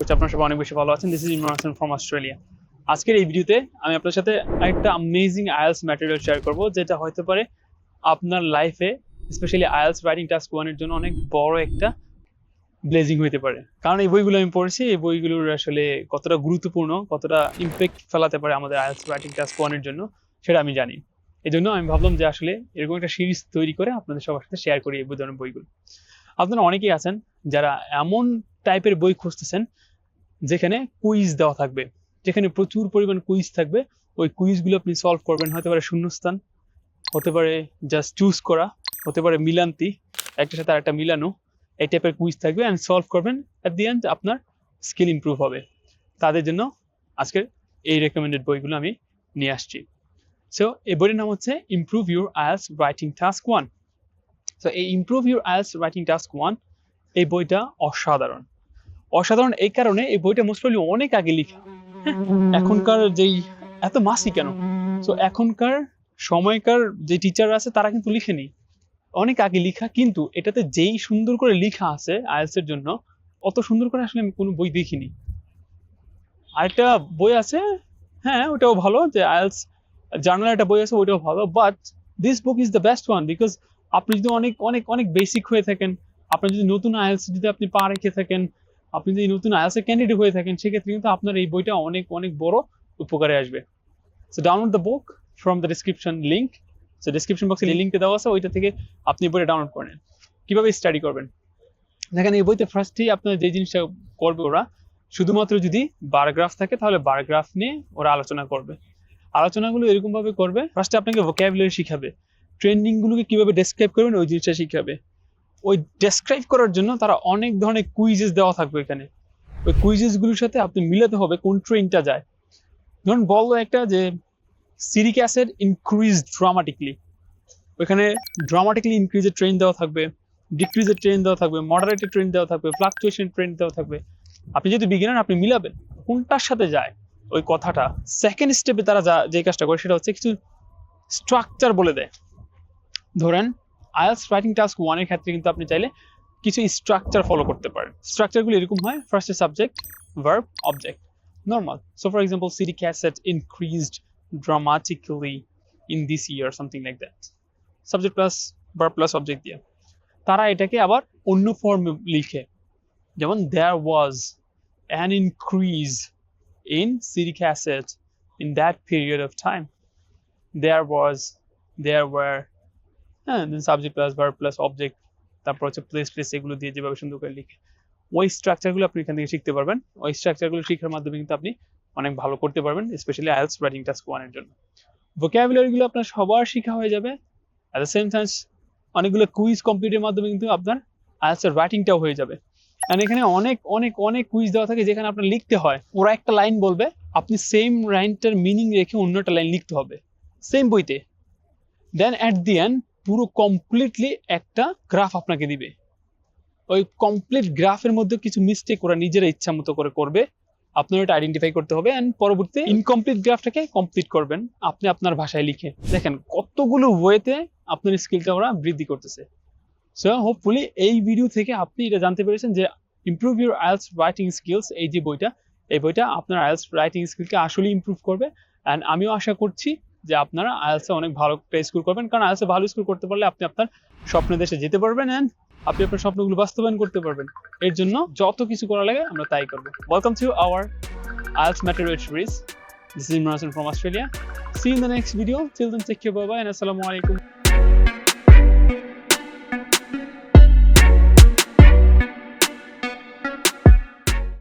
আপনারা সবাই অনেক বেশি ভালো আছেন। This is Imran Hasan from Australia. আজকের এই ভিডিওতে আমি আপনার সাথে একটা অ্যামেজিং আইএলটিএস ম্যাটেরিয়াল শেয়ার করব, যেটা হতে পারে আপনার লাইফে স্পেশালি আইএলটিএস রাইটিং টাস্ক 1 এর জন্য অনেক বড় একটা ব্লেজিং হতে পারে। কারণ এই বইগুলো আমি পড়েছি, এই বইগুলোর আসলে কতটা গুরুত্বপূর্ণ, কতটা ইমপ্যাক্ট ফেলাতে পারে আমাদের আইএলটিএস রাইটিং টাস্ক 1 এর জন্য সেটা আমি জানি। এই জন্য আমি ভাবলাম যে আসলে এরকম একটা সিরিজ তৈরি করে আপনাদের সবার সাথে শেয়ার করি এই ধরনের বইগুলো। আপনারা অনেকেই আছেন যারা এমন টাইপের বই খুঁজতেছেন যেখানে কুইজ দেওয়া থাকবে, যেখানে প্রচুর পরিমাণ কুইজ থাকবে। ওই কুইজগুলো আপনি সলভ করবেন, হতে পারে শূন্যস্থান, হতে পারে জাস্ট চুজ করা, হতে পারে মিলান্তি, একটার সাথে আরেকটা মিলানো, এই টাইপের কুইজ থাকবে অ্যান্ড সলভ করবেন। অ্যাট দি এন্ড আপনার স্কিল ইমপ্রুভ হবে। তাদের জন্য আজকের এই রেকমেন্ডেড বইগুলো আমি নিয়ে আসছি। সো এই বইয়ের নাম হচ্ছে improve your IELTS writing task 1। So এই improve your IELTS writing task 1 এই বইটা অসাধারণ। অসাধারণ এই কারণে, এই বইটা মোস্ট প্রবাবলি অনেক আগে লেখা। এখনকার যেই এত মাসি কেন, তো এখনকার সময়কার যে টিচার আছে তারা কিন্তু লিখেনি, অনেক আগে লেখা। কিন্তু এটাতে যেই সুন্দর করে লেখা আছে আইএলটিএস এর জন্য, অত সুন্দর করে আসলে আমি কোনো বই দেখিনি। আরেকটা বই আছে, হ্যাঁ ওটাও ভালো, যে আইএলটিএস জার্নাল একটা বই আছে, ওইটাও ভালো। But this book is the best one, because আপনি যদি অনেক অনেক অনেক বেসিক হয়ে থাকেন, আপনি যদি নতুন আইএলটিএস যদি আপনি পা রেখে থাকেন, আপনি যদি নতুন আইএলটিএস ক্যান্ডিডেট হয়ে থাকেন, সেক্ষেত্রে কিন্তু আপনার এই বইটা অনেক অনেক বড় উপকারে আসবে। So download the book from the description link. So description বক্সে লিঙ্কটা দেওয়া আছে, ওইটা থেকে আপনি বইটা ডাউনলোড করে নেন। কিভাবে স্টাডি করবেন, দেখেন এই বইতে ফার্স্টেই আপনার যে জিনিসটা করবে ওরা, শুধুমাত্র যদি বারগ্রাফ থাকে তাহলে বারগ্রাফ নিয়ে ওরা আলোচনা করবে। আলোচনাগুলো এরকম ভাবে করবে, ফার্স্টে আপনাকে ভোকাবুলারি শিখাবে, ট্রেন্ডিং গুলোকে কিভাবে ডেসক্রাইব করবেন ওই জিনিসটা শিখাবে। ওই ডেসক্রাইব করার জন্য তারা অনেক ধরনের কুইজেস দেওয়া থাকবে এখানে। ওই কুইজেস গুলোর সাথে আপনি মিলাতে হবে কোন ট্রেনটা যায়। ধরুন বললো একটা যে সিরিক অ্যাসিড ইনক্রিজ ড্রামাটিকলি, ওইখানে ড্রামাটিকলি ইনক্রিজের ট্রেন দেওয়া থাকবে, ডিক্রিজের ট্রেন দেওয়া থাকবে, মডারেটেড ট্রেন দেওয়া থাকবে, ফ্লাকচুয়েশন ট্রেন দেওয়া থাকবে। আপনি যদি বিগিনার, আপনি মিলাবেন কোনটার সাথে যায় ওই কথাটা। সেকেন্ড স্টেপে তারা যে কাজটা করে সেটা হচ্ছে কিছু স্ট্রাকচার বলে দেয়। ধরেন আইএলটিএস রাইটিং টাস্ক 1 এর ক্ষেত্রে কিন্তু আপনি চাইলে কিছু স্ট্রাকচার ফলো করতে পারেন। স্ট্রাকচারগুলো এরকম হয়, ফার্স্টে subject, verb, object, normal. So for example citric acid increased dramatically in this year, something like that. Subject plus verb plus object দিয়ে তারা এটাকে আবার অন্য ফর্মে লিখে, যেমন there was an increase in citric acid in that period of time. There was, there were, হ্যাঁ, subject plus verb plus object, তারপর হচ্ছে প্লেস প্লেস, এগুলো দিয়ে যেভাবে সুন্দর করে লিখে, ওই স্ট্রাকচারগুলো আপনি এখান থেকে শিখতে পারবেন। ওই স্ট্রাকচারগুলো শেখার মাধ্যমে কিন্তু আপনি অনেক ভালো করতে পারবেন, স্পেশালি আইএলটিএস রাইটিং টাস্ক 1 এর জন্য। ভোকাবুলারিগুলো আপনার সবার শেখা হয়ে যাবে। অ্যাট দ্য সেম টাইম অনেকগুলো কুইজ কমপ্লিটের মাধ্যমে কিন্তু আপনার আইএলটিএস রাইটিংটাও হয়ে যাবে। এন্ড এখানে অনেক অনেক অনেক কুইজ দেওয়া থাকে যেখানে আপনার লিখতে হয়, ওরা একটা লাইন বলবে, আপনি সেম লাইনটার মিনিং রেখে অন্য একটা লাইন লিখতে হবে সেম বইতে। দেন অ্যাট দি এন্ড পুরো কমপ্লিটলি একটা গ্রাফ আপনাকে দিবে। ওই কমপ্লিট গ্রাফের মধ্যে কিছু মিস্টেক ওরা নিজেরা ইচ্ছা মতো করে করবে, আপনার ওটা আইডেন্টিফাই করতে হবে অ্যান্ড পরবর্তী ইনকমপ্লিট গ্রাফটাকে কমপ্লিট করবেন আপনি আপনার ভাষায় লিখে। দেখেন কতগুলো ওয়েতে আপনার স্কিলটা ওরা বৃদ্ধি করতেছে। সো হোপফুলি এই ভিডিও থেকে আপনি এটা জানতে পেরেছেন যে improve your IELTS writing skills, এই যে বইটা, এই বইটা আপনার আইএলটিএস রাইটিং স্কিলকে আসলে ইমপ্রুভ করবে। অ্যান্ড আমিও আশা করছি যে আপনারা আইএলটিএসে অনেক ভালো একটা স্কোর করবেন, কারণ আইএলটিএসে ভালো স্কোর করতে পারলে আপনি আপনার স্বপ্নের দেশে যেতে পারবেন অ্যান্ড আপনি আপনার স্বপ্নগুলো বাস্তবায়ন করতে পারবেন। এর জন্য যত কিছু করা লাগে আমরা তাই করবো। Welcome to our IELTS material series. This is Imran Hasan from Australia. See you in the next video. Till then, take care, bye bye, and assalamu alaikum.